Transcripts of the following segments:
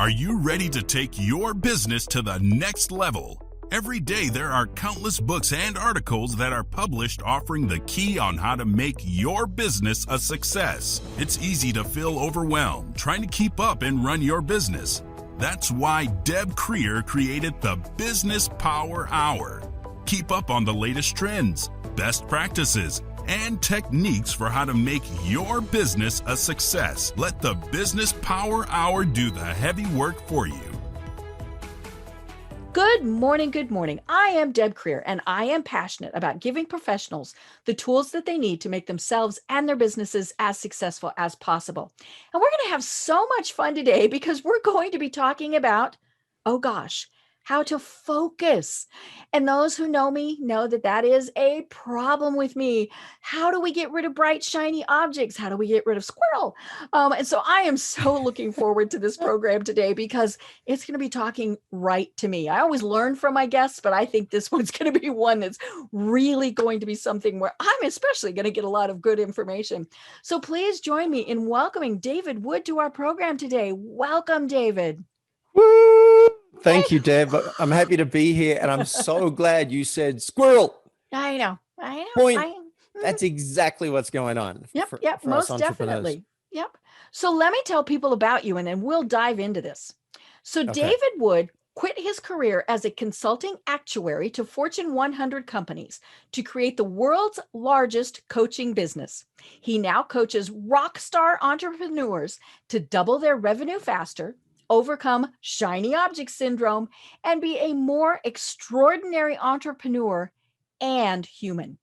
Are you ready to take your business to the next level? Every day there are countless books and articles that are published offering the key on how to make your business a success. It's easy to feel overwhelmed trying to keep up and run your business. That's why Deb Creer created the Business Power Hour. Keep up on the latest trends, best practices, and techniques for how to make your business a success. Let the Business Power Hour do the heavy work for you. Good morning, good morning. I am Deb Creer, and I am passionate about giving professionals the tools that they need to make themselves and their businesses as successful as possible. And we're going to have so much fun today because we're going to be talking about, oh gosh, how to focus. And those who know me know that that is a problem with me. How do we get rid of bright, shiny objects? How do we get rid of squirrel? And so I am so looking forward to this program today because it's going to be talking right to me. I always learn from my guests, but I think this one's going to be one that's really going to be something where I'm especially going to get a lot of good information. So please join me in welcoming David Wood to our program today. Welcome, David. Woo! Thank you, Deb. I'm happy to be here, and I'm so glad you said squirrel. I know. Point. That's exactly what's going on. Yep, for most us definitely. Yep. So let me tell people about you, and then we'll dive into this. So Okay. David Wood quit his career as a consulting actuary to Fortune 100 companies to create the world's largest coaching business. He now coaches rock star entrepreneurs to double their revenue faster, overcome shiny object syndrome, and be a more extraordinary entrepreneur and human.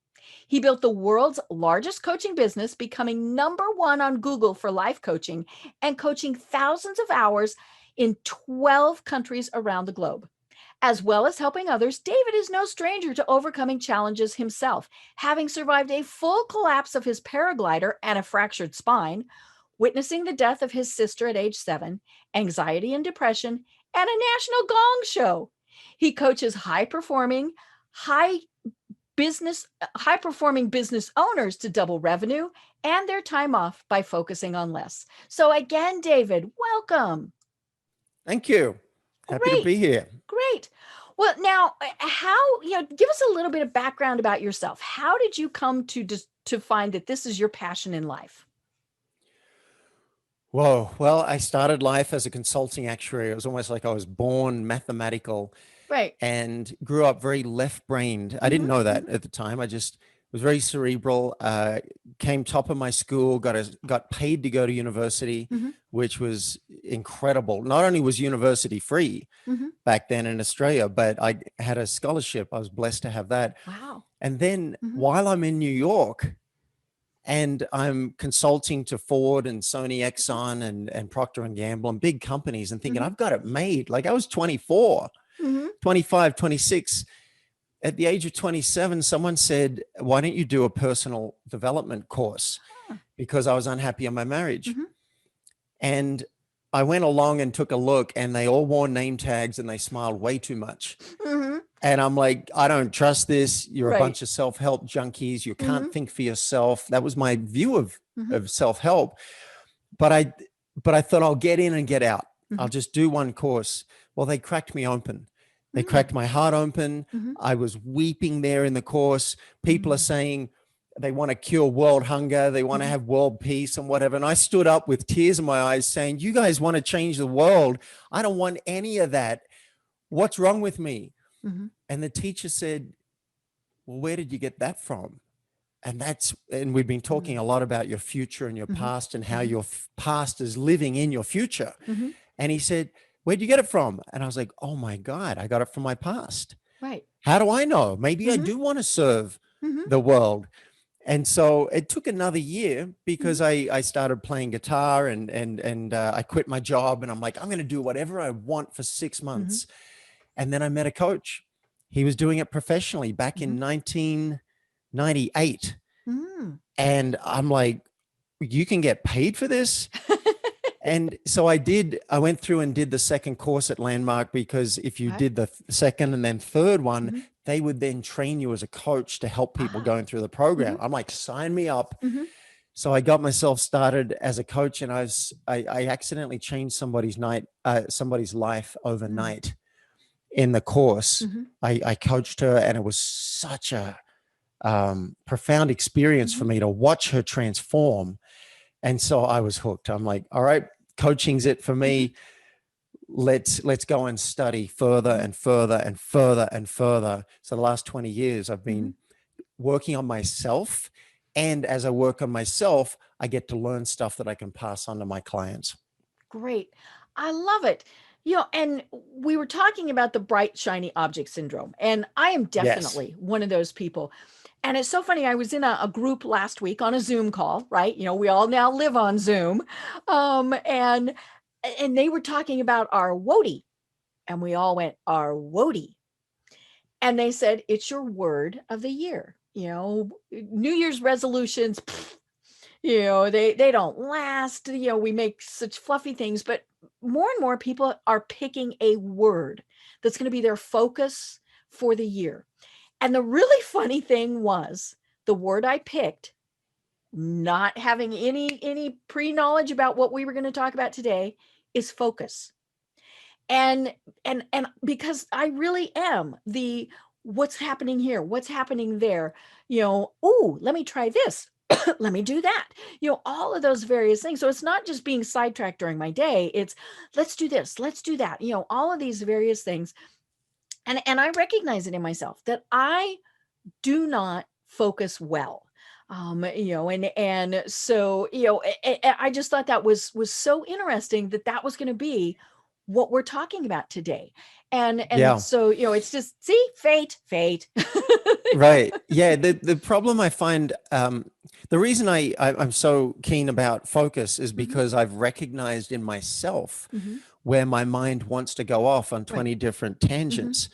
He built the world's largest coaching business, becoming #1 on Google for life coaching and coaching thousands of hours in 12 countries around the globe. As well as helping others, David is no stranger to overcoming challenges himself, having survived a full collapse of his paraglider and a fractured spine, witnessing the death of his sister at age 7, anxiety and depression, and a national Gong Show. He coaches high-performing business owners to double revenue and their time off by focusing on less. So again, David, welcome. Thank you. Happy to be here. Great. Well, now, give us a little bit of background about yourself. How did you come to find that this is your passion in life? Whoa. Well, I started life as a consulting actuary. It was almost like I was born mathematical, Right. and grew up very left-brained. I didn't know that at the time. I just was very cerebral, came top of my school, got paid to go to university, which was incredible. Not only was university free back then in Australia, but I had a scholarship. I was blessed to have that. Wow. And then while I'm in New York and I'm consulting to Ford and Sony Exxon and Procter and Gamble and big companies and thinking, I've got it made. Like I was 24. 25, 26. At the age of 27, someone said, why don't you do a personal development course? Because I was unhappy in my marriage. And I went along and took a look, and they all wore name tags and they smiled way too much. And I'm like, I don't trust this. You're a bunch of self-help junkies. You can't think for yourself. That was my view of self-help. But I thought I'll get in and get out. I'll just do one course. Well, they cracked me open. They cracked my heart open. I was weeping there in the course. People are saying they want to cure world hunger. They want to have world peace and whatever. And I stood up with tears in my eyes saying, you guys want to change the world. I don't want any of that. What's wrong with me? And the teacher said, well, where did you get that from? And we've been talking a lot about your future and your past and how your past is living in your future. And he said, where'd you get it from? And I was like, oh my God, I got it from my past. Right. How do I know? Maybe I do want to serve the world. And so it took another year because I started playing guitar and I quit my job and I'm like, I'm going to do whatever I want for 6 months. And then I met a coach. He was doing it professionally back in 1998. And I'm like, you can get paid for this? And so I went through and did the second course at Landmark, because if you did the second and then third one, they would then train you as a coach to help people going through the program. I'm like, sign me up. So I got myself started as a coach, and I accidentally changed somebody's life overnight in the course. I coached her, and it was such a profound experience for me to watch her transform. And so I was hooked. I'm like, all right, coaching's it for me. Let's go and study further and further and further and further. So the last 20 years I've been working on myself. And as I work on myself, I get to learn stuff that I can pass on to my clients. Great. I love it. And we were talking about the bright, shiny object syndrome. And I am definitely one of those people. And it's so funny. I was in a group last week on a Zoom call, right? We all now live on Zoom. And they were talking about our WOTY. And we all went, our WOTY. And they said, it's your word of the year. New Year's resolutions, they don't last. We make such fluffy things, but more and more people are picking a word that's going to be their focus for the year. And the really funny thing was the word I picked, not having any pre-knowledge about what we were going to talk about today, is focus. And because I really am what's happening here, what's happening there, oh, let me try this. Let me do that. All of those various things. So it's not just being sidetracked during my day. It's let's do this, let's do that. All of these various things. And I recognize it in myself that I do not focus well. And so, I just thought that was so interesting that was going to be what we're talking about today. And so, it's just, see, fate. Right. Yeah. The problem I find, the reason I'm so keen about focus is because I've recognized in myself where my mind wants to go off on 20 different tangents.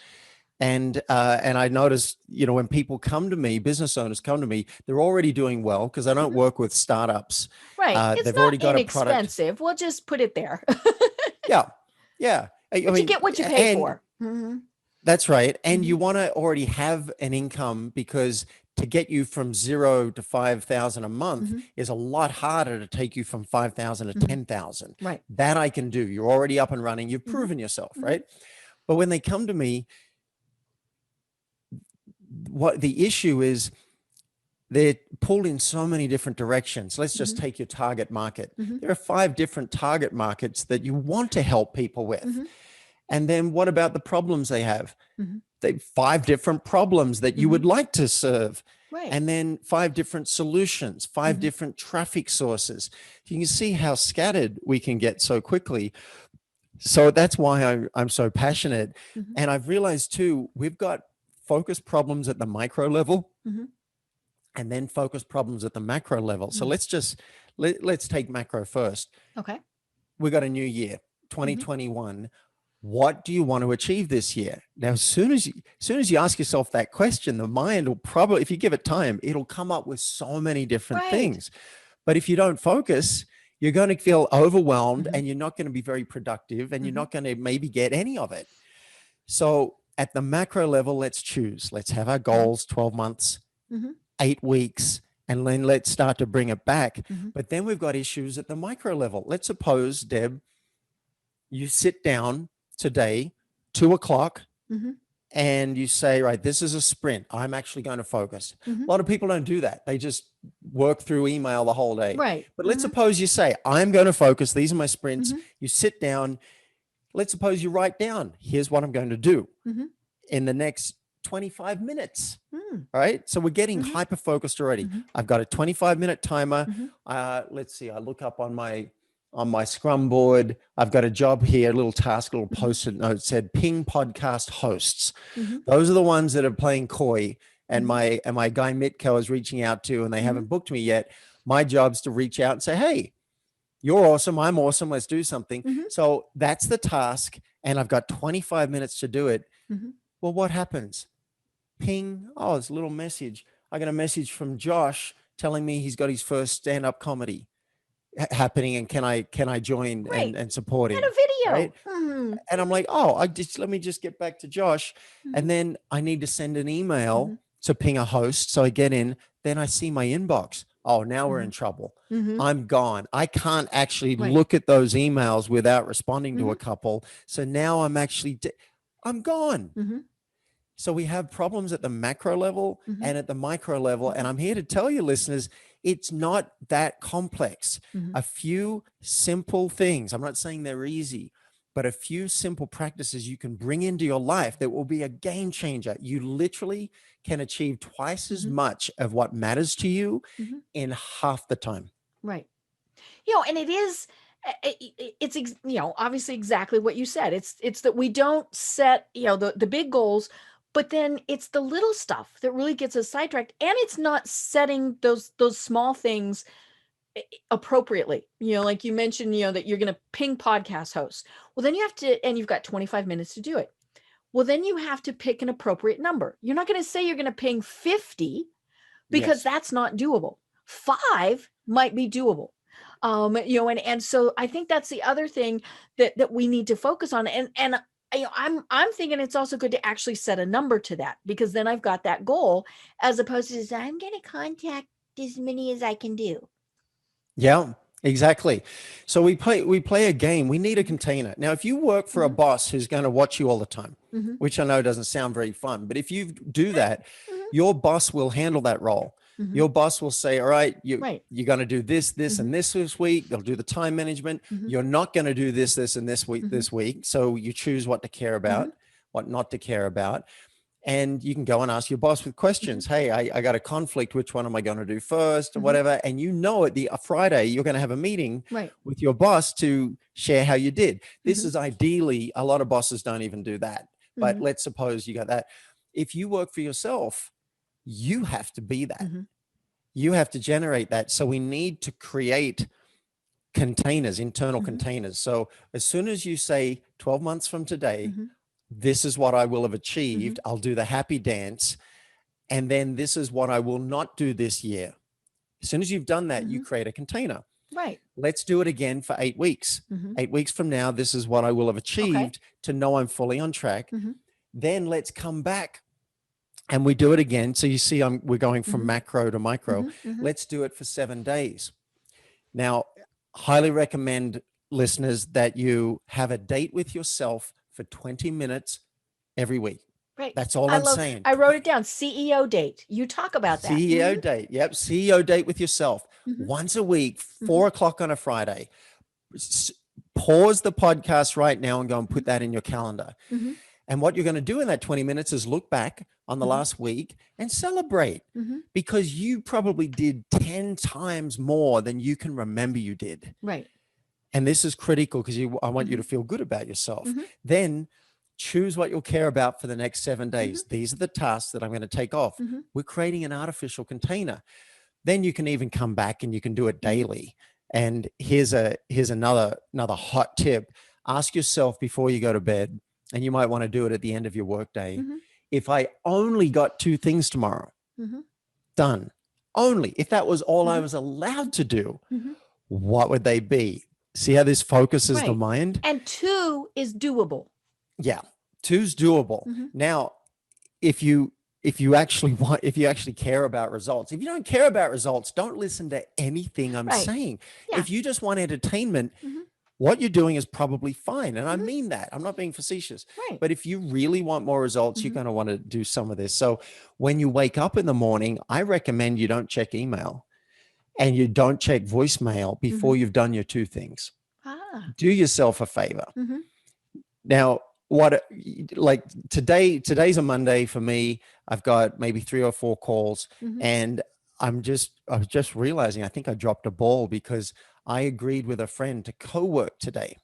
And I noticed, when people come to me, business owners come to me, they're already doing well because I don't work with startups. Right. It's they've not already got inexpensive. A product. We'll just put it there. Yeah. But you get what you pay for. That's right. And you want to already have an income, because to get you from 0 to 5,000 a month is a lot harder to take you from 5,000 to 10,000. Right. That I can do. You're already up and running. You've proven yourself, right? But when they come to me, what the issue is, they're pulled in so many different directions. Let's just take your target market. There are 5 different target markets that you want to help people with. And then what about the problems they have? They 5 different problems that you would like to serve. Right. And then 5 different solutions, 5 different traffic sources. You can see how scattered we can get so quickly. So that's why I'm so passionate. And I've realized too, we've got focus problems at the micro level and then focus problems at the macro level. So let's take macro first. Okay. We got a new year, 2021. What do you want to achieve this year? Now, as soon as you ask yourself that question, the mind will probably, if you give it time, it'll come up with so many different things. But if you don't focus, you're going to feel overwhelmed and you're not going to be very productive, and you're not going to maybe get any of it. So at the macro level, let's choose. Let's have our goals, 12 months, 8 weeks, and then let's start to bring it back. But then we've got issues at the micro level. Let's suppose, Deb, you sit down today, 2:00, and you say, right, this is a sprint. I'm actually going to focus. A lot of people don't do that. They just work through email the whole day. Right. But let's suppose you say, I'm going to focus. These are my sprints. You sit down. Let's suppose you write down, here's what I'm going to do in the next 25 minutes. Right. So we're getting hyper-focused already. I've got a 25-minute timer. Let's see. I look up on my Scrum board. I've got a job here, a little task, a little post-it note said ping podcast hosts. Those are the ones that are playing coy, and my guy Mitko is reaching out to, and they haven't booked me yet. My job's to reach out and say, hey, you're awesome. I'm awesome. Let's do something. So that's the task. And I've got 25 minutes to do it. Well, what happens? Ping. Oh, it's a little message. I got a message from Josh telling me he's got his first stand-up comedy happening, and can I join and support him? And a video. Right? And I'm like, oh, let me just get back to Josh. And then I need to send an email to ping a host. So I get in, then I see my inbox. oh, now we're in trouble. Mm-hmm. I'm gone. I can't actually Right. look at those emails without responding to a Mm-hmm. couple. So now I'm gone. Mm-hmm. So we have problems at the macro level Mm-hmm. and at the micro level. And I'm here to tell you, listeners, it's not that complex. Mm-hmm. A few simple things. I'm not saying they're easy, but a few simple practices you can bring into your life that will be a game changer. You literally can achieve twice as Mm-hmm. much of what matters to you Mm-hmm. in half the time. Right. And it's obviously exactly what you said. It's that we don't set, the big goals, but then it's the little stuff that really gets us sidetracked, and it's not setting those small things appropriately. Like you mentioned, that you're going to ping podcast hosts. Well, then you have to, and you've got 25 minutes to do it. Well, then you have to pick an appropriate number. You're not going to say you're going to ping 50 because that's not doable. 5 might be doable. And so I think that's the other thing that we need to focus on. And I'm thinking it's also good to actually set a number to that, because then I've got that goal, as opposed to I'm going to contact as many as I can do. Yeah, exactly. So we play a game. We need a container. Now, if you work for a boss who's going to watch you all the time, which I know doesn't sound very fun, but if you do that, your boss will handle that role. Your boss will say, all right, you're going to do this, and this week. They'll do the time management. You're not going to do this, and this week. So you choose what to care about, what not to care about. And you can go and ask your boss with questions. Hey, I got a conflict. Which one am I going to do first, or whatever? And at the Friday, you're going to have a meeting with your boss to share how you did. This is ideally, a lot of bosses don't even do that. But let's suppose you got that. If you work for yourself, you have to be that. You have to generate that. So we need to create containers, internal containers. So as soon as you say 12 months from today, this is what I will have achieved. I'll do the happy dance. And then this is what I will not do this year. As soon as you've done that, you create a container. Right. Let's do it again for 8 weeks. 8 weeks from now, this is what I will have achieved to know I'm fully on track. Then let's come back and we do it again. So you see, we're going from macro to micro. Let's do it for 7 days. Now, highly recommend, listeners, that you have a date with yourself for 20 minutes every week. Right. That's all I'm saying. I wrote it down. CEO date. You talk about that. CEO date. Yep. CEO date with yourself once a week, 4 o'clock on a Friday. Pause the podcast right now and go and put that in your calendar. And what you're going to do in that 20 minutes is look back on the last week and celebrate, because you probably did 10 times more than you can remember you did. Right. And this is critical, because I want you to feel good about yourself. Then choose what you'll care about for the next 7 days. These are the tasks that I'm going to take off. We're creating an artificial container. Then you can even come back and you can do it daily. And here's another hot tip. Ask yourself before you go to bed, and you might want to do it at the end of your workday. If I only got 2 things tomorrow, done. Only if that was all I was allowed to do, what would they be? See how this focuses the mind? And 2 is doable. Yeah, 2's doable. Now, if you actually care about results, if you don't care about results, don't listen to anything I'm saying. Yeah. If you just want entertainment, what you're doing is probably fine. And I mean that. I'm not being facetious. Right. But if you really want more results, you're going to want to do some of this. So when you wake up in the morning, I recommend you don't check email and you don't check voicemail before you've done your 2 things. Do yourself a favor. Now, today's a Monday for me. I've got maybe 3 or 4 calls, and I was just realizing I think I dropped a ball, because I agreed with a friend to co-work today.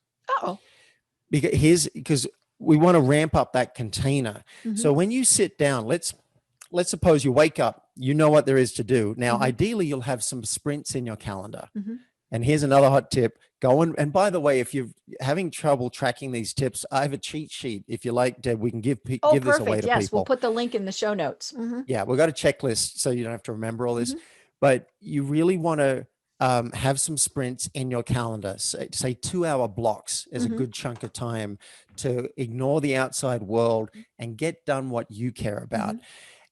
Because we want to ramp up that container. So when you sit down, let's suppose you wake up, you know what there is to do. Now, ideally, you'll have some sprints in your calendar. And here's another hot tip. And by the way, if you're having trouble tracking these tips, I have a cheat sheet. If you like, Deb, we can give this away to yes, people. We'll put the link in the show notes. Yeah, we've got a checklist so you don't have to remember all this. But you really want to have some sprints in your calendar. Say 2-hour blocks is a good chunk of time to ignore the outside world and get done what you care about.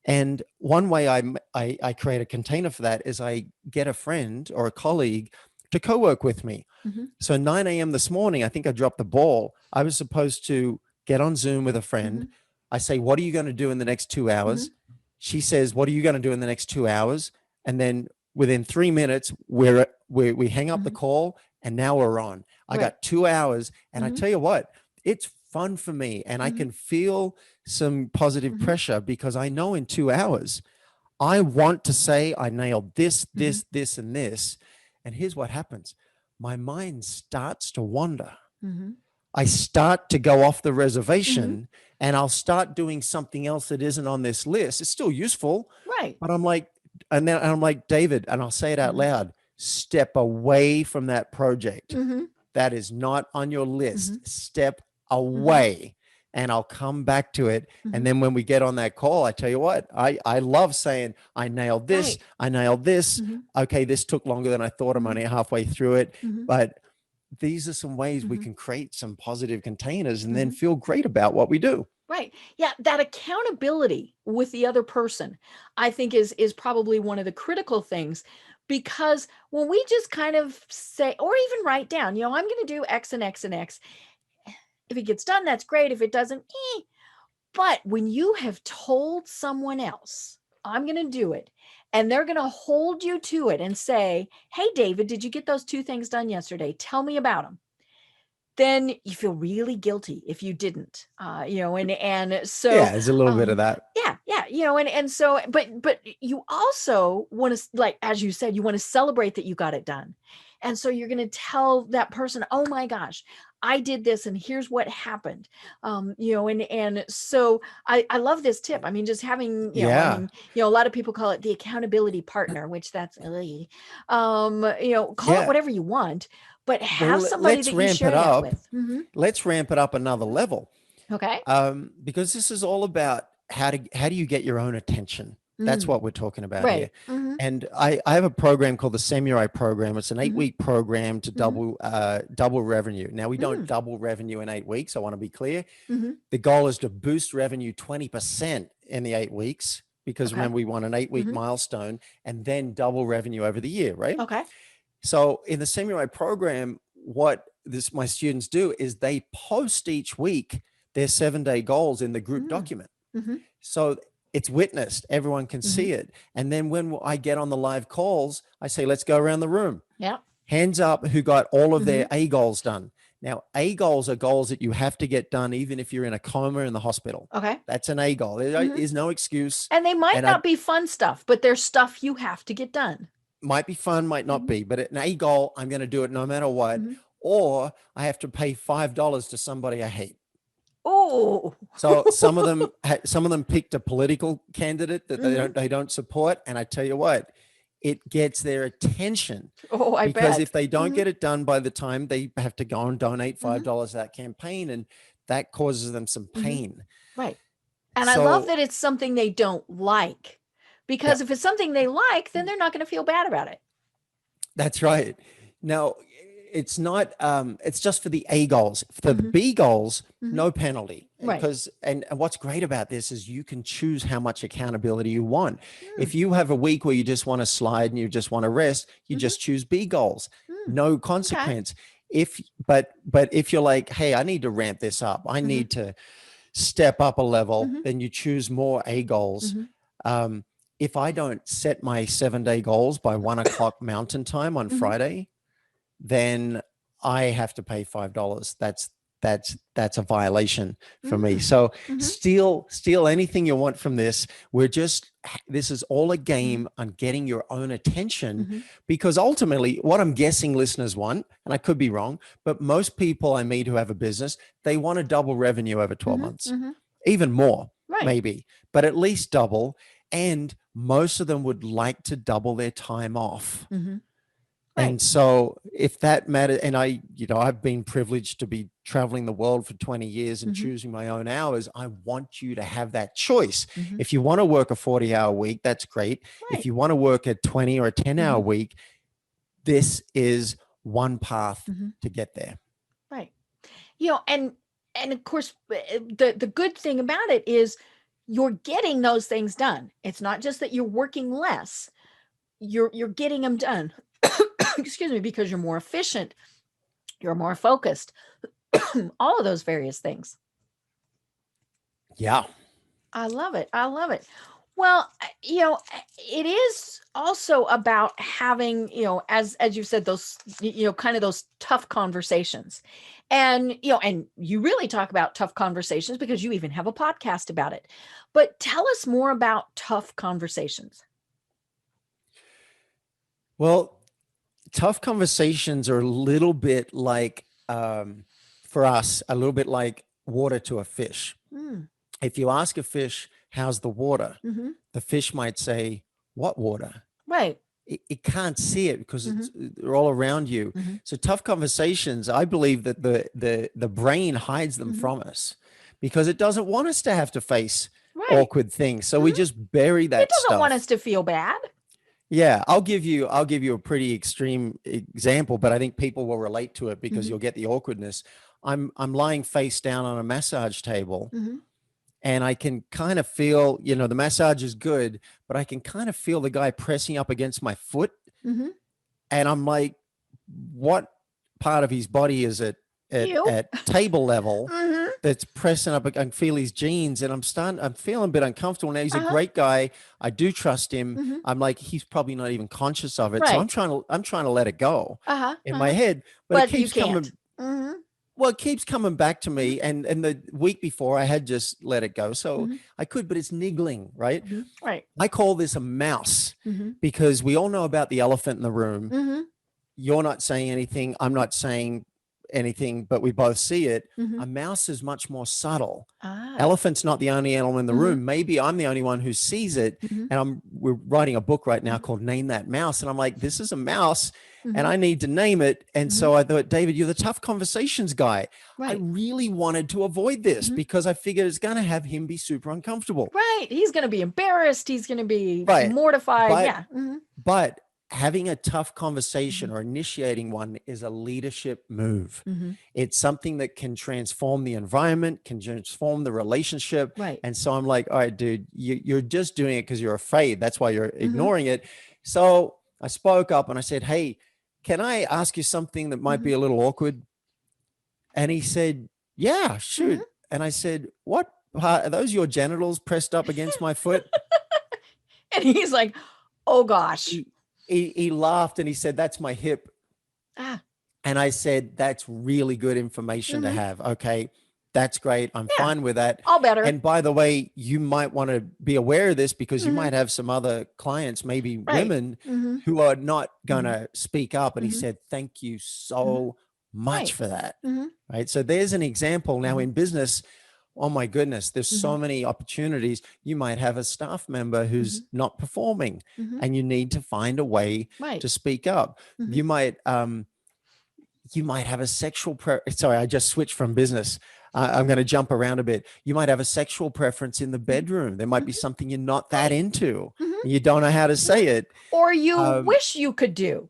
And one way I create a container for that is I get a friend or a colleague to co-work with me. Mm-hmm. So 9 a.m. this morning, I think I dropped the ball. I was supposed to get on Zoom with a friend. Mm-hmm. I say, what are you going to do in the next 2 hours? Mm-hmm. She says, what are you going to do in the next 2 hours? And then within 3 minutes, we hang up the Mm-hmm. call and now we're on. I Right. got 2 hours. And I Mm-hmm. tell you what, it's fun for me. And I Mm-hmm. can feel some positive Mm-hmm. pressure because I know in 2 hours, I want to say I nailed this, Mm-hmm. this, and this. And here's what happens. My mind starts to wander. Mm-hmm. I start to go off the Mm-hmm. reservation and I'll start doing something else that isn't on this list. It's still useful, Right. but I'm like, and then I'm like, David, and I'll say it out Mm-hmm. loud, step away from that project. Mm-hmm. That is not on your list. Mm-hmm. Step Mm-hmm. away and I'll come back to it. Mm-hmm. And then when we get on that call, I tell you what, I love saying, I nailed this. Right. I nailed this. Mm-hmm. Okay, this took longer than I thought. I'm Mm-hmm. only halfway through it. Mm-hmm. But these are some ways we Mm-hmm. can create some positive containers and Mm-hmm. then feel great about what we do. Right. Yeah. That accountability with the other person, I think is probably one of the critical things, because when we just kind of say, or even write down, I'm going to do X and X and X. If it gets done, that's great. If it doesn't, But when you have told someone else, I'm going to do it, and they're going to hold you to it and say, hey, David, did you get those 2 things done yesterday? Tell me about them. Then you feel really guilty if you didn't, and so Yeah, there's a little bit of that. yeah, and so, but you also want to, like, as you said, you want to celebrate that you got it done. And so you're going to tell that person, oh my gosh, I did this and here's what happened. And so I love this tip. I mean, just having, Yeah. a lot of people call it the accountability partner, which that's, call it whatever you want, but have somebody let's that you ramp share it that up. with. Mm-hmm. Let's ramp it up another level. Okay. Because this is all about how do you get your own attention? That's what we're talking about here. Right. Mm-hmm. And I have a program called the Samurai program. It's an 8-week program to Mm-hmm. double revenue. Now, we don't double revenue in 8 weeks. I want to be clear. Mm-hmm. The goal is to boost revenue 20% in the 8 weeks, because remember, we want an 8-week milestone and then double revenue over the year, right? Okay. So in the Samurai program, what my students do is they post each week their 7-day goals in the group document. Mm-hmm. So it's witnessed, everyone can see it. And then when I get on the live calls, I say, let's go around the room. Yeah. Hands up who got all of their A goals done. Now, A goals are goals that you have to get done even if you're in a coma in the hospital. Okay. That's an A goal. There is no excuse. And they might not be fun stuff, but they're stuff you have to get done. Might be fun, might not be, but an A goal, I'm going to do it no matter what. Or I have to pay $5 to somebody I hate. Oh, so some of them picked a political candidate that they don't support, and I tell you what, it gets their attention. Oh, I because bet. if they don't get it done by the time, they have to go and donate $5 to that campaign, and that causes them some pain. Right. And I love that it's something they don't like, because if it's something they like, then they're not going to feel bad about it. That's right. Now, it's not, it's just for the A goals. For the B goals, no penalty. Right. Because, and what's great about this is you can choose how much accountability you want. If you have a week where you just want to slide and you just want to rest, you just choose B goals. No consequence. But if you're like, hey, I need to ramp this up, I need to step up a level, then you choose more A goals. If I don't set my 7-day goals by 1 o'clock Mountain Time on Friday, then I have to pay $5. That's a violation for me. So steal anything you want from this. This is all a game on getting your own attention, because ultimately what I'm guessing listeners want, and I could be wrong, but most people I meet who have a business, they want to double revenue over 12 months, even more, maybe, but at least double. And most of them would like to double their time off. And so if that matters, and I've been privileged to be traveling the world for 20 years and choosing my own hours, I want you to have that choice. If you want to work a 40-hour week, that's great. If you want to work a 20 or a 10-hour week, this is one path to get there. Right. And of course, the good thing about it is you're getting those things done. It's not just that you're working less, you're getting them done. Excuse me, because you're more efficient, you're more focused, all of those various things. Yeah. I love it. I love it. Well, it is also about having, as you said, those, kind of those tough conversations. And, and you really talk about tough conversations because you even have a podcast about it. But tell us more about tough conversations. Well, tough conversations are a little bit like, for us, a little bit like water to a fish. Mm. If you ask a fish, how's the water? Mm-hmm. The fish might say, what water? Right. It can't see it because Mm-hmm. they're all around you. Mm-hmm. So tough conversations, I believe that the brain hides them Mm-hmm. from us because it doesn't want us to have to face Right. awkward things. So we just bury that It doesn't stuff. want us to feel bad. Yeah, I'll give you a pretty extreme example, but I think people will relate to it because Mm-hmm. you'll get the awkwardness. I'm lying face down on a massage table. Mm-hmm. And I can kind of feel, the massage is good, but I can kind of feel the guy pressing up against my foot. Mm-hmm. And I'm like, what part of his body is it You. at table level Mm-hmm. that's pressing up? I can feel his jeans and I'm feeling a bit uncomfortable. Now he's a Uh-huh. great guy. I do trust him. Mm-hmm. I'm like, he's probably not even conscious of it. Right. So I'm trying to let it go Uh-huh. in Uh-huh. my head, but But it keeps you can't. coming. Mm-hmm. Well, it keeps coming back to me. And the week before I had just let it go. So Mm-hmm. I could, but it's niggling, right? Mm-hmm. Right. I call this a mouse Mm-hmm. because we all know about the elephant in the room. Mm-hmm. You're not saying anything. I'm not saying anything, but we both see it. Mm-hmm. A mouse is much more subtle. Ah. Elephant's not the only animal in the Mm-hmm. room. Maybe I'm the only one who sees it. Mm-hmm. And we're writing a book right now Mm-hmm. called Name That Mouse. And I'm like, this is a mouse Mm-hmm. and I need to name it. And Mm-hmm. so I thought, David, you're the tough conversations guy. I Right. really wanted to avoid this Mm-hmm. because I figured it's going to have him be super uncomfortable. Right. He's going to be embarrassed. He's going to be Right. mortified. But- Yeah. Mm-hmm. But having a tough conversation or initiating one is a leadership move. Mm-hmm. It's something that can transform the environment, can transform the relationship. Right. And so I'm like, all right, dude, you're just doing it because you're afraid. That's why you're Mm-hmm. ignoring it. So I spoke up and I said, hey, can I ask you something that might be a little awkward? And he said, yeah, shoot. Mm-hmm. And I said, what part, are those your genitals pressed up against my foot? And he's like, oh gosh. He laughed and he said, that's my hip. Ah. And I said, that's really good information to Mhm. have. Okay, that's great. I'm Yeah. fine with that. All better. And by the way, you might want to be aware of this because you Mhm. might have some other clients, maybe Right. women, Mm-hmm. who are not going to speak up. And he Mhm. said, thank you so much Right. for that. Mm-hmm. Right. So there's an example now Mhm. in business. Oh my goodness, there's so many opportunities. You might have a staff member who's not performing Mm-hmm. and you need to find a way Right. to speak up. Mhm. You might have a sexual sorry, I just switched from business. I'm going to jump around a bit. You might have a sexual preference in the bedroom. There might be something you're not that into. Mhm. And you don't know how to say it. Or you wish you could do.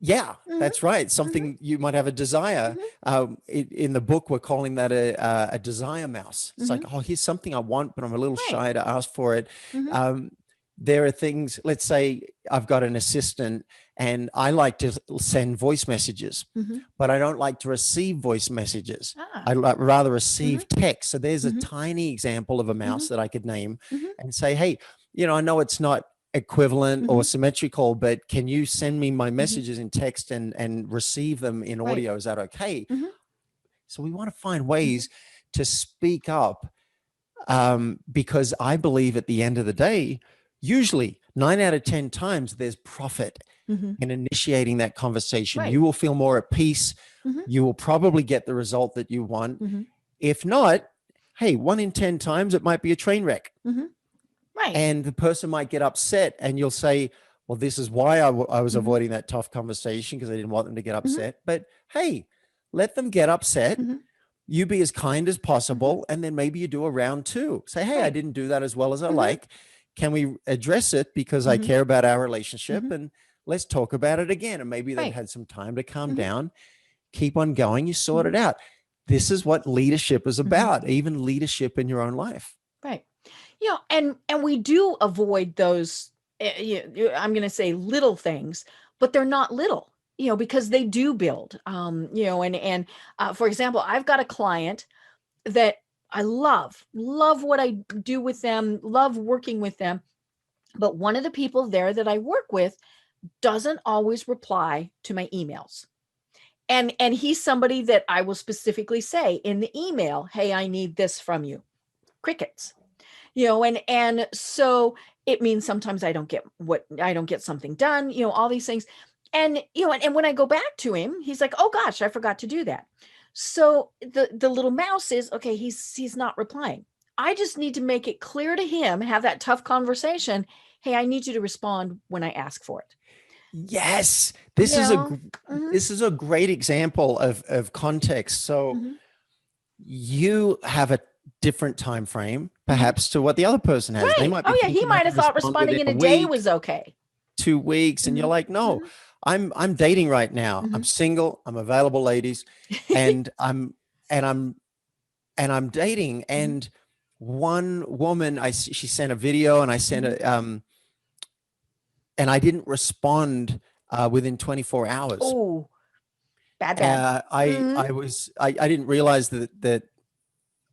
Yeah, that's right. Something you might have a desire. In the book, we're calling that a desire mouse. It's like, oh, here's something I want, but I'm a little shy to ask for it. Mhm. There are things, let's say I've got an assistant and I like to send voice messages, Mhm. but I don't like to receive voice messages. Ah. I'd rather receive text. So there's a tiny example of a mouse that I could name Mhm. and say, hey, I know it's not equivalent or symmetrical, but can you send me my messages in text and receive them in Right. audio? Is that okay? Mhm. So we want to find ways to speak up, because I believe at the end of the day, usually 9 out of 10 times there's profit Mhm. in initiating that conversation. Right. You will feel more at peace. Mhm. You will probably get the result that you want. Mhm. If not, hey, 1 in 10 times it might be a train wreck. Mhm. Right. And the person might get upset and you'll say, well, this is why I was avoiding that tough conversation because I didn't want them to get upset. But hey, let them get upset. Mhm. You be as kind as possible. And then maybe you do a round 2. Say, hey, I Right. didn't do that as well as I like. Can we address it because I care about our relationship? And let's talk about it again. And maybe they've Right. had some time to calm down. Keep on going. You sort it out. This is what leadership is about, even leadership in your own life. Right. And we do avoid those, I'm going to say little things, but they're not little, because they do build, and for example, I've got a client that I love what I do with them, love working with them. But one of the people there that I work with doesn't always reply to my emails. And he's somebody that I will specifically say in the email, hey, I need this from you. Crickets. And so it means sometimes I don't get something done, all these things. And when I go back to him, he's like, oh gosh, I forgot to do that. So the little mouse is, okay, he's not replying. I just need to make it clear to him, have that tough conversation. Hey, I need you to respond when I ask for it. Yes, this is a great example of context. So you have a different time frame, perhaps, to what the other person has. Right. They might be he might have thought responding in a day was okay. 2 weeks, and you're like, no, I'm dating right now. I'm single. I'm available, ladies, and I'm dating. And one woman, she sent a video, and I sent a and I didn't respond within 24 hours. Oh, bad. I didn't realize that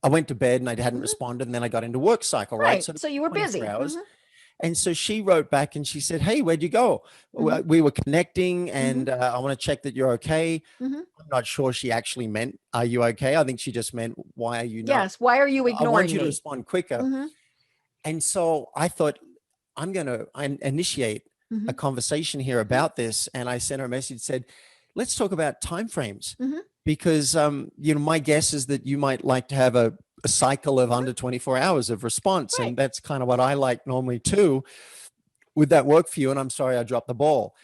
I went to bed and I hadn't responded, and then I got into work cycle, right? So you were busy. Hours. And so she wrote back and she said, hey, where'd you go? We were connecting, and I want to check that you're okay. I'm not sure she actually meant, are you okay? I think she just meant, why are you not? Yes. Why are you ignoring me? I want you to respond quicker. And so I thought, I'm going to initiate a conversation here about this. And I sent her a message, said, let's talk about timeframes, because, my guess is that you might like to have a cycle of under 24 hours of response. And that's kind of what I like normally too. Would that work for you? And I'm sorry, I dropped the ball.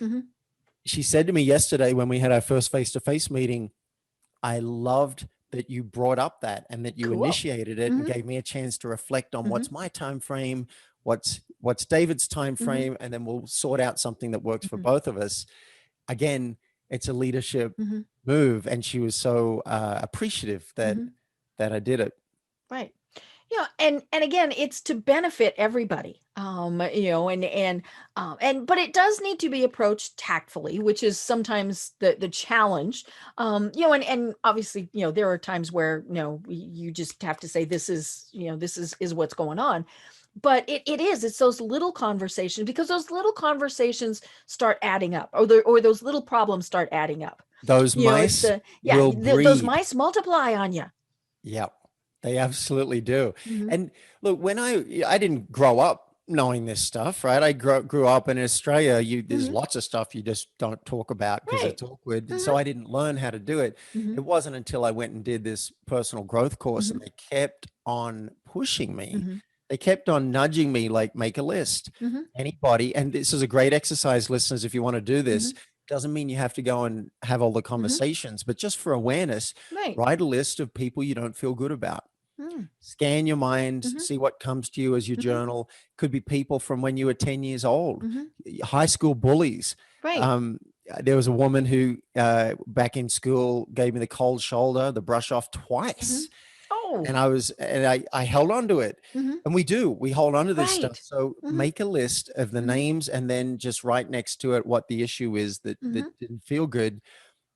She said to me yesterday when we had our first face-to-face meeting, I loved that you brought up that, and that you initiated it and gave me a chance to reflect on what's my time frame, what's David's time frame, and then we'll sort out something that works for both of us. Again, it's a leadership move, and she was so appreciative that I did it. Right. And again, it's to benefit everybody. But it does need to be approached tactfully, which is sometimes the challenge. And obviously, there are times where, you just have to say, this is what's going on. But it's those little conversations, because those little conversations start adding up, or those little problems start adding up. Those mice those mice multiply on you. Yep, they absolutely do. And look, when I didn't grow up knowing this stuff, right? I grew up in Australia. There's lots of stuff you just don't talk about because it's awkward. And so I didn't learn how to do it. It wasn't until I went and did this personal growth course, and they kept on pushing me. They kept on nudging me, like, make a list. Anybody, and this is a great exercise, listeners, if you want to do this. Doesn't mean you have to go and have all the conversations, but just for awareness, write a list of people you don't feel good about. Scan your mind, see what comes to you as you journal. Could be people from when you were 10 years old, high school bullies. There was a woman who back in school gave me the cold shoulder, the brush off twice. And I held on to it. And we hold on to this stuff. So make a list of the names, and then just write next to it what the issue is that didn't feel good.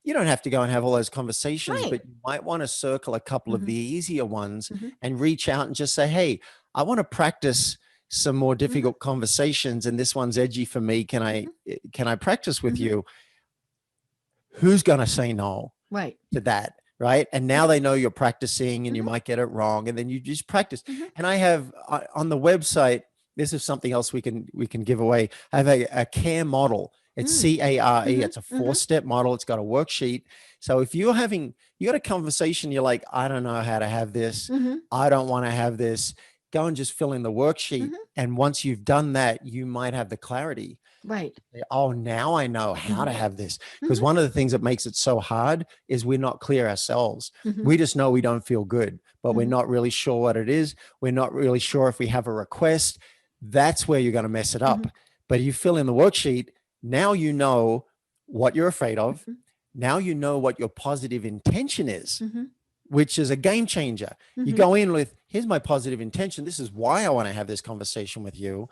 You don't have to go and have all those conversations, but you might want to circle a couple of the easier ones and reach out and just say, hey, I want to practice some more difficult conversations, and this one's edgy for me. Can I practice with you? Who's going to say no to that? Right. And now they know you're practicing, and you might get it wrong, and then you just practice. And I have on the website, this is something else we can give away. I have a CARE model. It's CARE. It's a 4-step model. It's got a worksheet. So if you got a conversation, you're like, I don't know how to have this. I don't want to have this. Go and just fill in the worksheet. And once you've done that, you might have the clarity. Oh, now I know how to have this. Because one of the things that makes it so hard is we're not clear ourselves. We just know we don't feel good, but we're not really sure what it is. We're not really sure if we have a request. That's where you're going to mess it up. But you fill in the worksheet. Now you know what you're afraid of. Now you know what your positive intention is. which is a game changer. You go in with, here's my positive intention. This is why I want to have this conversation with you.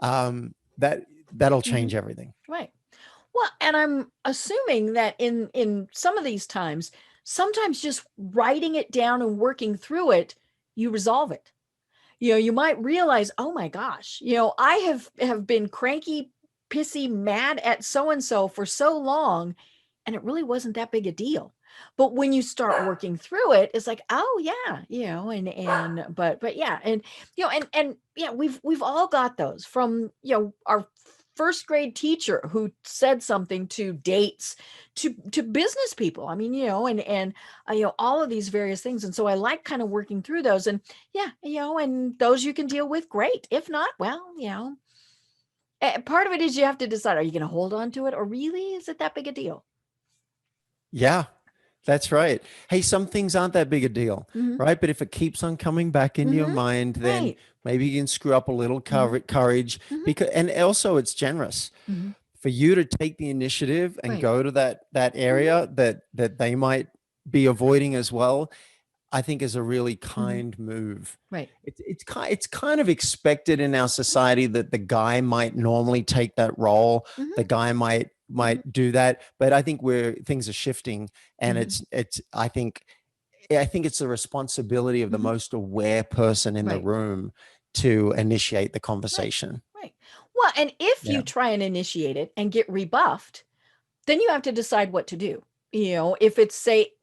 That'll change everything. Right. Well, and I'm assuming that in some of these times, sometimes just writing it down and working through it, you resolve it. You might realize, oh my gosh, I have been cranky, pissy, mad at so-and-so for so long, and it really wasn't that big a deal. But when you start working through it, it's like, oh yeah, but yeah, and yeah, we've all got those from our first grade teacher who said something to dates, to business people. I mean, and all of these various things. And so I like kind of working through those, and and those you can deal with, great. If not, well, part of it is you have to decide, are you going to hold on to it, or really is it that big a deal? Yeah. That's right. Hey, some things aren't that big a deal, right? But if it keeps on coming back into your mind, then maybe you can screw up a little courage, because, and also it's generous for you to take the initiative and go to that area that they might be avoiding as well. I think is a really kind move. Right. It's kind of expected in our society that the guy might normally take that role. The guy might do that, but I think where things are shifting, and I think it's the responsibility of the most aware person in the room to initiate the conversation. Right. Well, and if you try and initiate it and get rebuffed, then you have to decide what to do. If it's say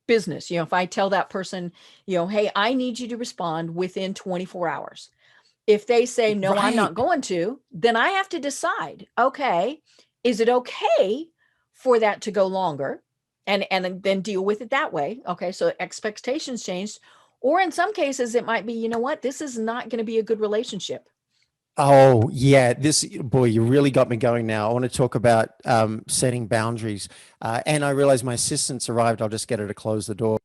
business, if I tell that person, hey, I need you to respond within 24 hours. If they say, no, I'm not going to, then I have to decide, okay, is it okay for that to go longer? And then deal with it that way. Okay. So expectations changed. Or in some cases, it might be, you know what, this is not going to be a good relationship. Oh yeah. Boy, you really got me going now. I want to talk about setting boundaries. And I realize my assistant's arrived. I'll just get her to close the door.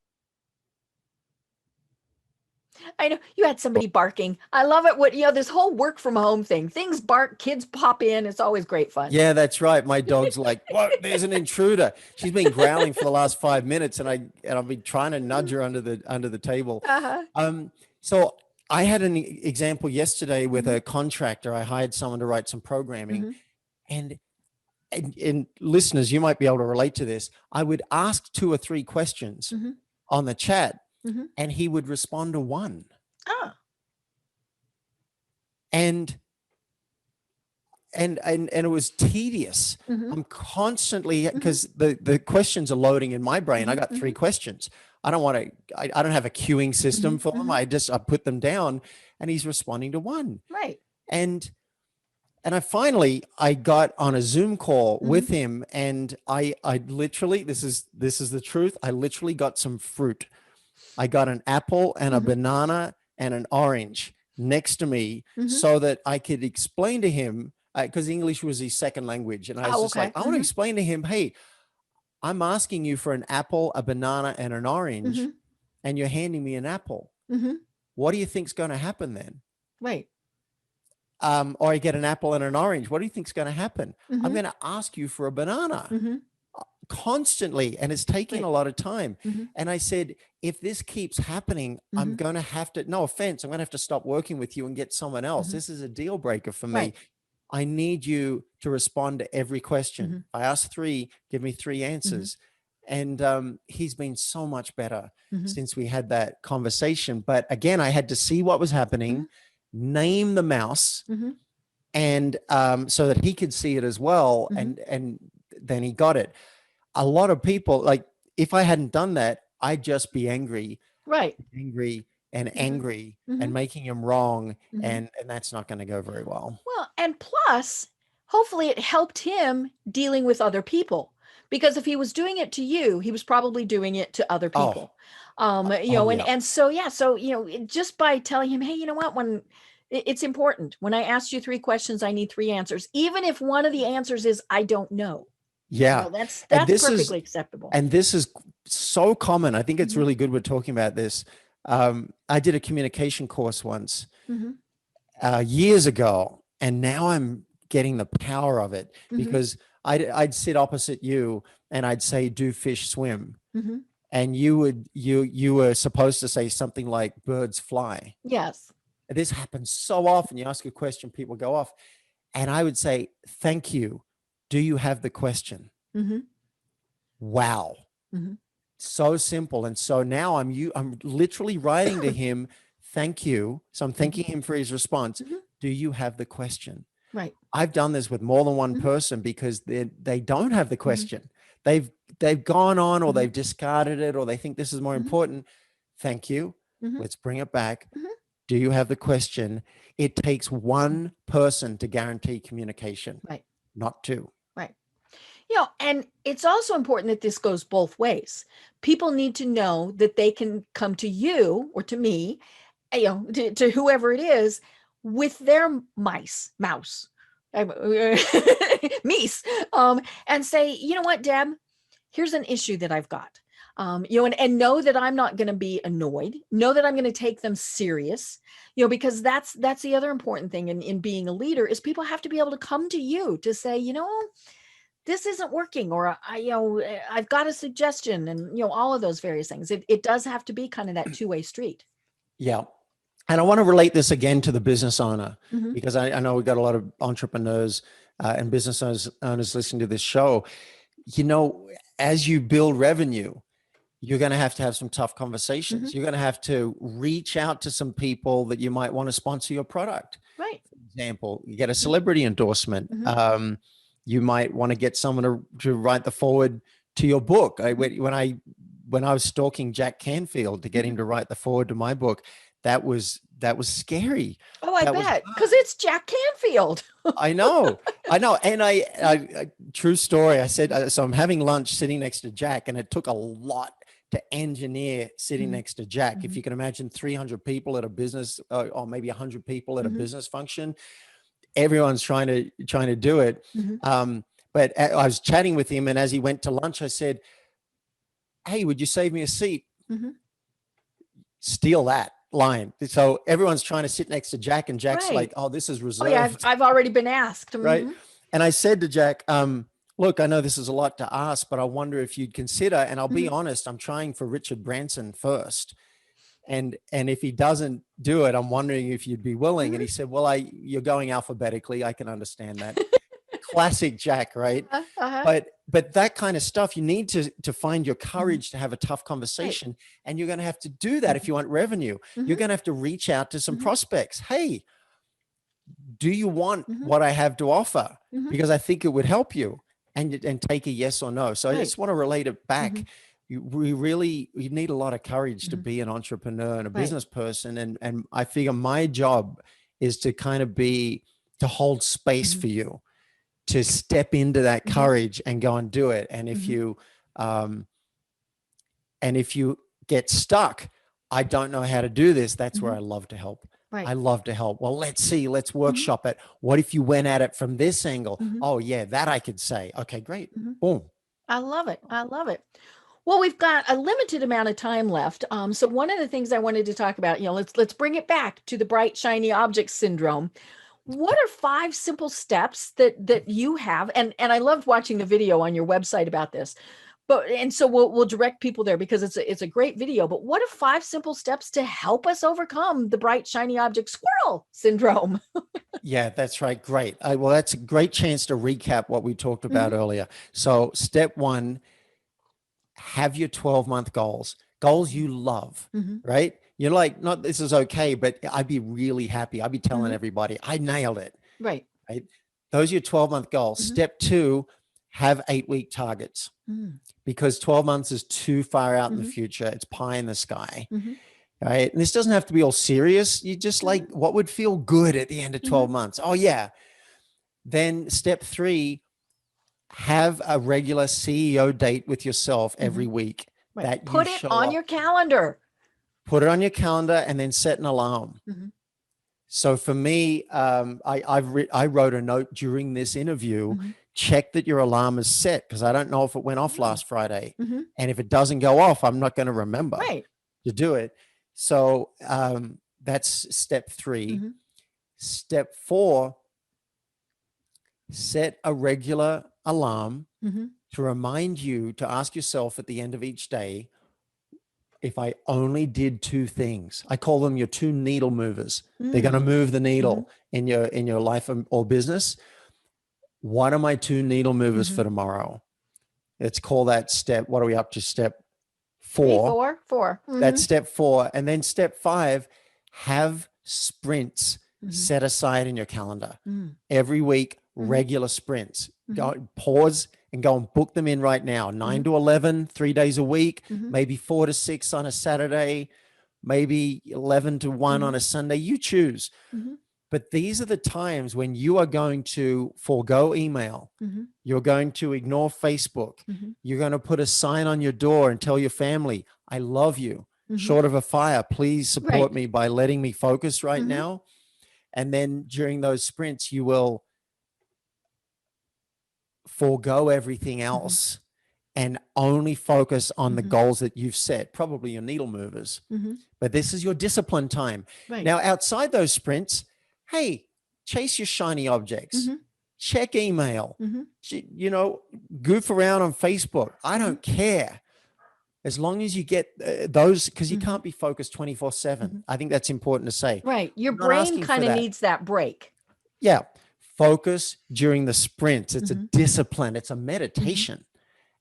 I know you had somebody barking. I love it. This whole work from home thing, things bark, kids pop in. It's always great fun. Yeah, that's right. My dog's like, what? There's an intruder. She's been growling for the last 5 minutes, and I've been trying to nudge her under the table. So I had an example yesterday with a contractor. I hired someone to write some programming, and listeners, you might be able to relate to this. I would ask 2 or 3 questions on the chat, and he would respond to 1. And it was tedious. I'm constantly, because the questions are loading in my brain. I got 3 questions. I don't have a queuing system for them. I put them down, and he's responding to 1. Right. And I got on a Zoom call with him, and I literally, this is the truth. I literally got some fruit. I got an apple and a banana and an orange next to me so that I could explain to him, because English was his second language. And I was just like, I want to explain to him, hey, I'm asking you for an apple, a banana, and an orange, and you're handing me an apple. What do you think's going to happen then? Right. Or I get an apple and an orange. What do you think's going to happen? I'm going to ask you for a banana constantly, and it's taking a lot of time. And I said, if this keeps happening, I'm going to have to, no offense, I'm going to have to stop working with you and get someone else. This is a deal breaker for me. I need you to respond to every question. I asked 3, give me 3 answers. And he's been so much better since we had that conversation. But again, I had to see what was happening, name the mouse, and so that he could see it as well. And then he got it. A lot of people, like, if I hadn't done that, I'd just be angry, angry and making him wrong. And that's not going to go very well. Well, and plus, hopefully it helped him dealing with other people, because if he was doing it to you, he was probably doing it to other people. And so, just by telling him, hey, you know what, when it's important, when I asked you 3 questions, I need 3 answers, even if one of the answers is, I don't know. Yeah. That's perfectly acceptable. And this is so common. I think it's really good we're talking about this. I did a communication course once years ago, and now I'm getting the power of it, because I'd sit opposite you and I'd say, do fish swim? and you were supposed to say something like birds fly. Yes. This happens so often. You ask a question, people go off. And I would say, thank you. Do you have the question? Mm-hmm. Wow. Mm-hmm. So simple. And so now I'm literally writing to him, thank you. So I'm thanking him for his response. Mm-hmm. Do you have the question? Right. I've done this with more than one Mm-hmm. person because they don't have the question. They've gone on, or Mm-hmm. they've discarded it, or they think this is more Mm-hmm. important. Thank you. Mm-hmm. Let's bring it back. Mm-hmm. Do you have the question? It takes one person to guarantee communication, Right. not two. Right. And it's also important that this goes both ways. People need to know that they can come to you or to me, to whoever it is, with their mouse, meese, and say, you know what, Deb, here's an issue that I've got. And know that I'm not going to be annoyed. Know that I'm going to take them serious. Because that's the other important thing in being a leader is people have to be able to come to you to say, this isn't working, or I've got a suggestion, and all of those various things. It does have to be kind of that two-way street. Yeah. And I want to relate this again to the business owner, Mm-hmm. because I know we've got a lot of entrepreneurs and business owners listening to this show. As you build revenue, you're going to have some tough conversations. Mm-hmm. You're going to have to reach out to some people that you might want to sponsor your product. Right. For example, you get a celebrity endorsement. Mm-hmm. You might want to get someone to write the forward to your book. When I was stalking Jack Canfield to get him to write the forward to my book, that was scary. Oh, I bet, because it's Jack Canfield. I know. And I true story. I said, so I'm having lunch sitting next to Jack, and it took a lot to engineer sitting next to Jack. Mm-hmm. If you can imagine 300 people at a business, or maybe 100 people at a business function, everyone's trying to do it. Mm-hmm. But I was chatting with him, and as he went to lunch, I said, hey, would you save me a seat? Mm-hmm. Steal that line. So everyone's trying to sit next to Jack, and Jack's Right. like, oh, this is reserved. Oh, yeah, I've already been asked. Mm-hmm. Right. And I said to Jack, look, I know this is a lot to ask, but I wonder if you'd consider, and I'll be honest, I'm trying for Richard Branson first. And if he doesn't do it, I'm wondering if you'd be willing. And he said, well, you're going alphabetically. I can understand that. Classic Jack, right? Uh-huh. But that kind of stuff, you need to find your courage to have a tough conversation. Right. And you're going to have to do that if you want revenue. You're going to have to reach out to some prospects. Hey, do you want what I have to offer? Because I think it would help you, and take a yes or no. So I just want to relate it back. You need a lot of courage to be an entrepreneur and a business person. And I figure my job is to kind of to hold space for you, to step into that courage and go and do it. And if you get stuck, I don't know how to do this, that's where I love to help. Right. I love to help. Well, let's workshop it. What if you went at it from this angle? Oh yeah, that I could say. Okay, great. Boom. I love it. Well, we've got a limited amount of time left. So one of the things I wanted to talk about, let's bring it back to the bright, shiny object syndrome. What are 5 simple steps that you have? And I loved watching the video on your website about this. So we'll direct people there because it's a great video. But what are 5 simple steps to help us overcome the bright, shiny object squirrel syndrome? Yeah, that's right. Great. Well, that's a great chance to recap what we talked about earlier. So step 1, have your 12-month goals you love, right? You're like, not this is okay, but I'd be really happy. I'd be telling everybody I nailed it. Right. Those are your 12-month goals. Step 2, have 8-week targets, because 12 months is too far out in the future. It's pie in the sky. Right. And this doesn't have to be all serious. You just like, what would feel good at the end of 12 months? Oh yeah. Then step 3, have a regular CEO date with yourself every week. Right. That Put it on your calendar. Put it on your calendar, and then set an alarm. So for me, I wrote a note during this interview, check that your alarm is set, because I don't know if it went off last Friday. And if it doesn't go off, I'm not going to remember to do it. So that's step 3. Step 4, set a regular alarm to remind you to ask yourself at the end of each day, if I only did two things, I call them your two needle movers. They're going to Mm. move the needle in your life or business. What are my two needle movers for tomorrow? Let's call that step. What are we up to? Step 4. Four. That's step 4. And then step 5, have sprints set aside in your calendar every week, regular sprints. Go pause and go and book them in right now. 9 to 11, 3 days a week, maybe 4 to 6 on a Saturday, maybe 11 to 1 on a Sunday. You choose. But these are the times when you are going to forego email. You're going to ignore Facebook. You're going to put a sign on your door and tell your family, I love you. Short of a fire, please support me by letting me focus right now. And then during those sprints, you will forego everything else and only focus on the goals that you've set, probably your needle movers. But this is your discipline time. Now, outside those sprints, hey, chase your shiny objects, check email, you know, goof around on Facebook. I don't care. As long as you get those, because you can't be focused 24/7. I think that's important to say. Right. Your brain kind of needs that break. Yeah. Focus during the sprints. It's a discipline. It's a meditation,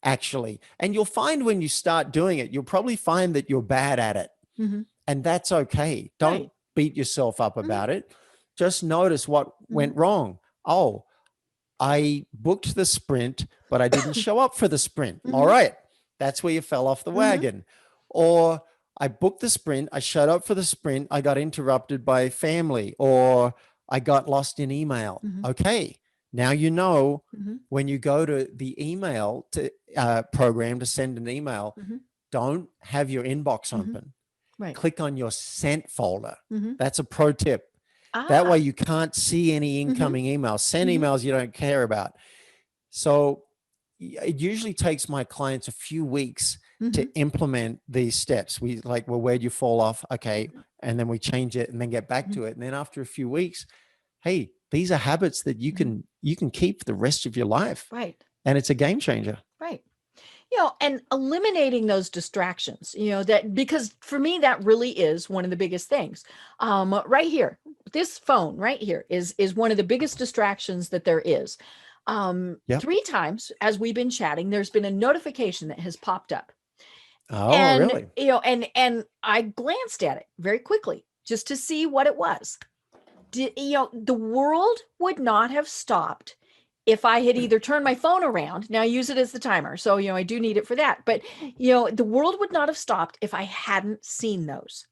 actually. And you'll find when you start doing it, you'll probably find that you're bad at it. And that's okay. Don't beat yourself up about it. Just notice what went wrong. Oh, I booked the sprint, but I didn't show up for the sprint. All right. That's where you fell off the wagon. Or I booked the sprint. I showed up for the sprint. I got interrupted by family, or I got lost in email. Okay. Now, you know, when you go to the email program to send an email, don't have your inbox open. Click on your sent folder. That's a pro tip. That way you can't see any incoming emails. Send emails you don't care about. So it usually takes my clients a few weeks to implement these steps. Well, where'd you fall off? Okay. And then we change it and then get back to it. And then after a few weeks, hey, these are habits that you can keep for the rest of your life. Right. And it's a game changer. Right. You know, and eliminating those distractions, you know, that, because for me, that really is one of the biggest things. Right here, this phone right here is one of the biggest distractions that there is. 3 times as we've been chatting, there's been a notification that has popped up. Oh, And, really? you know, and I glanced at it very quickly just to see what it was. You know, the world would not have stopped if I had either turned my phone around. Now I use it as the timer, so, you know, I do need it for that. But, you know, the world would not have stopped if I hadn't seen those.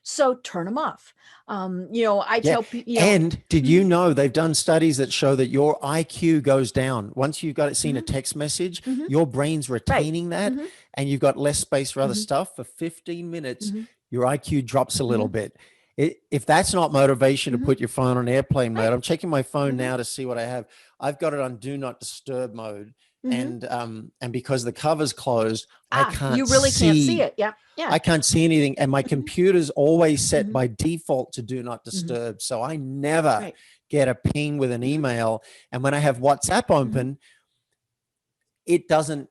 So turn them off. You know, I tell people. And did you know they've done studies that show that your IQ goes down once you've seen a text message? Your brain's retaining that, and you've got less space for other stuff. For 15 minutes, your IQ drops a little bit. If that's not motivation to put your phone on airplane mode, I'm checking my phone now to see what I have. I've got it on do not disturb mode. And because the cover's closed, I can't. You really can't see it. Yeah. I can't see anything. And my computer's always set by default to do not disturb. So I never get a ping with an email. And when I have WhatsApp open, it doesn't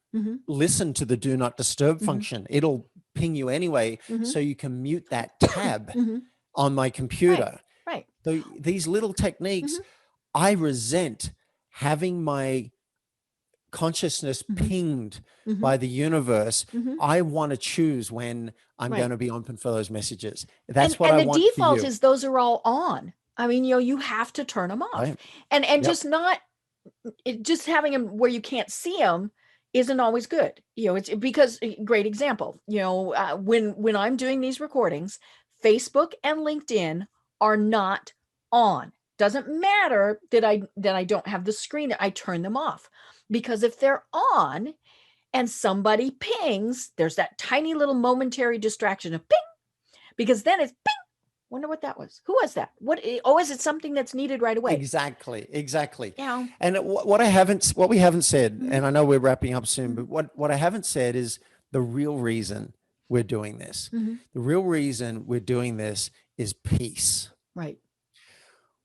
listen to the do not disturb function. It'll ping you anyway. So you can mute that tab on my computer. Right. So these little techniques, I resent having my consciousness pinged by the universe. I want to choose when I'm going to be open for those messages. That's what I want. And the default is those are all on. I mean, you know, you have to turn them off. And just not just having them where you can't see them isn't always good. You know, it's because, great example, you know, when I'm doing these recordings, Facebook and LinkedIn are not on. Doesn't matter that I don't have the screen. I turn them off, because if they're on and somebody pings, there's that tiny little momentary distraction of ping, because then it's ping. Wonder what that was. Who was that? What? Oh, is it something that's needed right away? Exactly. Yeah. And what we haven't said, and I know we're wrapping up soon, but what I haven't said is the real reason we're doing this. The real reason we're doing this is peace. Right.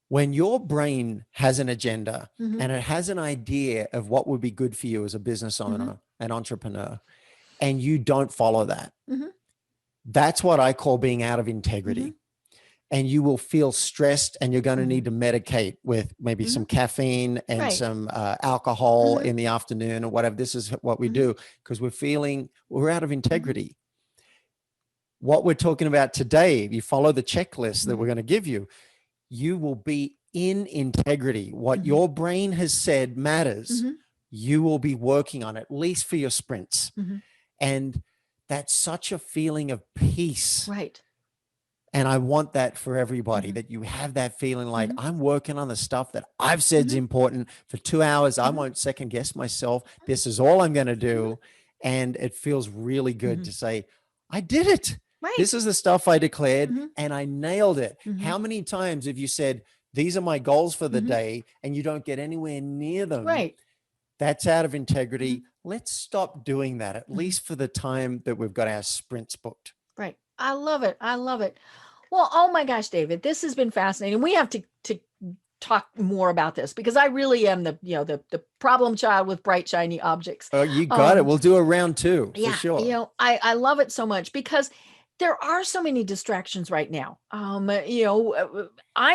When your brain has an agenda and it has an idea of what would be good for you as a business owner, an entrepreneur, and you don't follow that, That's what I call being out of integrity. And you will feel stressed, and you're going to need to medicate with maybe some caffeine and some alcohol in the afternoon or whatever. This is what we do because we're out of integrity. What we're talking about today, if you follow the checklist that we're going to give you, you will be in integrity. What your brain has said matters. You will be working on, at least for your sprints. And that's such a feeling of peace. Right. And I want that for everybody, that you have that feeling like I'm working on the stuff that I've said is important for 2 hours. I won't second guess myself. This is all I'm going to do. And it feels really good to say, I did it. Right. This is the stuff I declared and I nailed it. How many times have you said, these are my goals for the day, and you don't get anywhere near them? Right. That's out of integrity. Let's stop doing that, at least for the time that we've got our sprints booked. Right. I love it. I love it. Well, oh my gosh, David, this has been fascinating. We have to talk more about this because I really am the problem child with bright, shiny objects. Oh, you got it. We'll do a round 2 for sure. I love it so much because there are so many distractions right now. I'm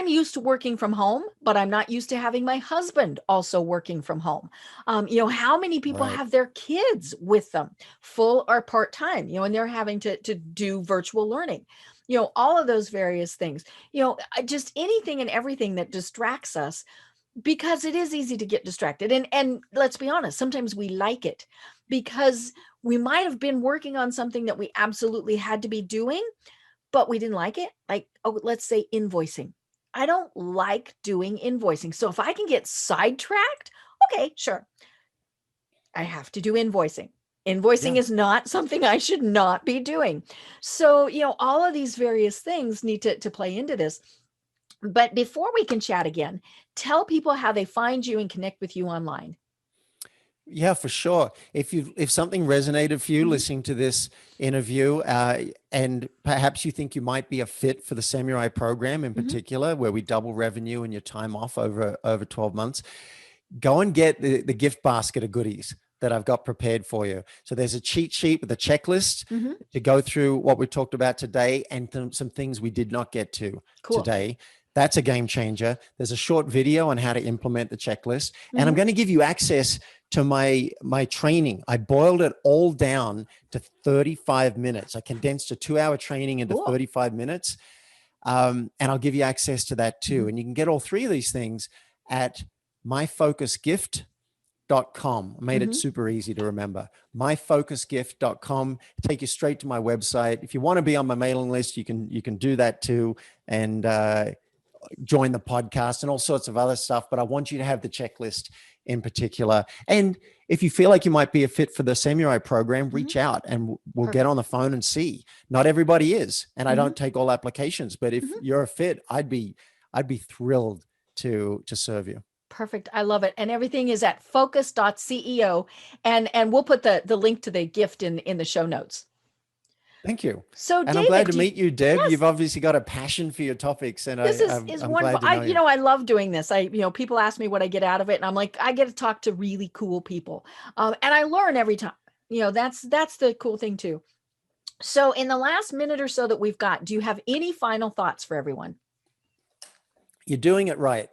used to working from home, but I'm not used to having my husband also working from home. How many people have their kids with them, full or part-time, and they're having to do virtual learning, all of those various things, just anything and everything that distracts us, because it is easy to get distracted. And let's be honest, sometimes we like it because we might have been working on something that we absolutely had to be doing, but we didn't like it. Like, let's say invoicing. I don't like doing invoicing. So if I can get sidetracked, okay, sure. I have to do invoicing. Invoicing is not something I should not be doing. So, all of these various things need to play into this. But before we can chat again, tell people how they find you and connect with you online. Yeah, for sure. If something resonated for you listening to this interview, and perhaps you think you might be a fit for the Samurai program in particular, where we double revenue and your time off over 12 months, go and get the gift basket of goodies that I've got prepared for you. So there's a cheat sheet with a checklist to go through what we talked about today and some things we did not get to today. That's a game changer. There's a short video on how to implement the checklist. And I'm going to give you access to my training. I boiled it all down to 35 minutes. I condensed a 2-hour training into 35 minutes. And I'll give you access to that too. And you can get all 3 of these things at myfocusgift.com. I made it super easy to remember. myfocusgift.com. Take you straight to my website. If you want to be on my mailing list, you can do that too. And join the podcast and all sorts of other stuff. But I want you to have the checklist in particular. And if you feel like you might be a fit for the Samurai program, reach out and we'll get on the phone and see. Not everybody is, and I don't take all applications, but if you're a fit, I'd be thrilled to serve you. Perfect. I love it. And everything is at focus.ceo. And we'll put the link to the gift in the show notes. Thank you. So, and David, I'm glad to meet you, Deb. Yes. You've obviously got a passion for your topics, and this I'm is glad wonderful. to know you. I love doing this. People ask me what I get out of it, and I'm like, I get to talk to really cool people, and I learn every time. That's the cool thing too. So, in the last minute or so that we've got, do you have any final thoughts for everyone? You're doing it right.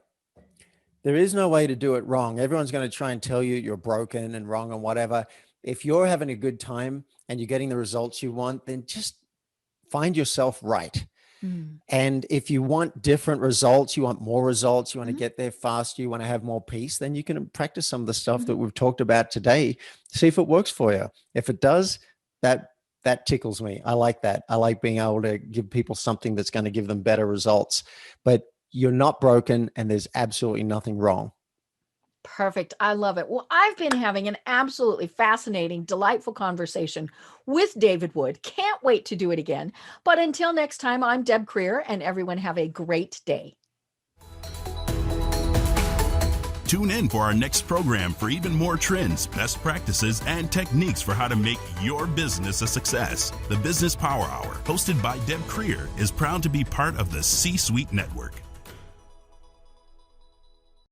There is no way to do it wrong. Everyone's going to try and tell you you're broken and wrong and whatever. If you're having a good time and you're getting the results you want, then just find yourself right. And if you want different results, you want more results, you want to get there faster, you want to have more peace, then you can practice some of the stuff that we've talked about today. See if it works for you. If it does, that tickles me. I like that. I like being able to give people something that's going to give them better results. But you're not broken and there's absolutely nothing wrong. Perfect. I love it. Well, I've been having an absolutely fascinating, delightful conversation with David Wood. Can't wait to do it again. But until next time, I'm Deb Creer, and everyone have a great day. Tune in for our next program for even more trends, best practices, and techniques for how to make your business a success. The Business Power Hour, hosted by Deb Creer, is proud to be part of the C-Suite Network.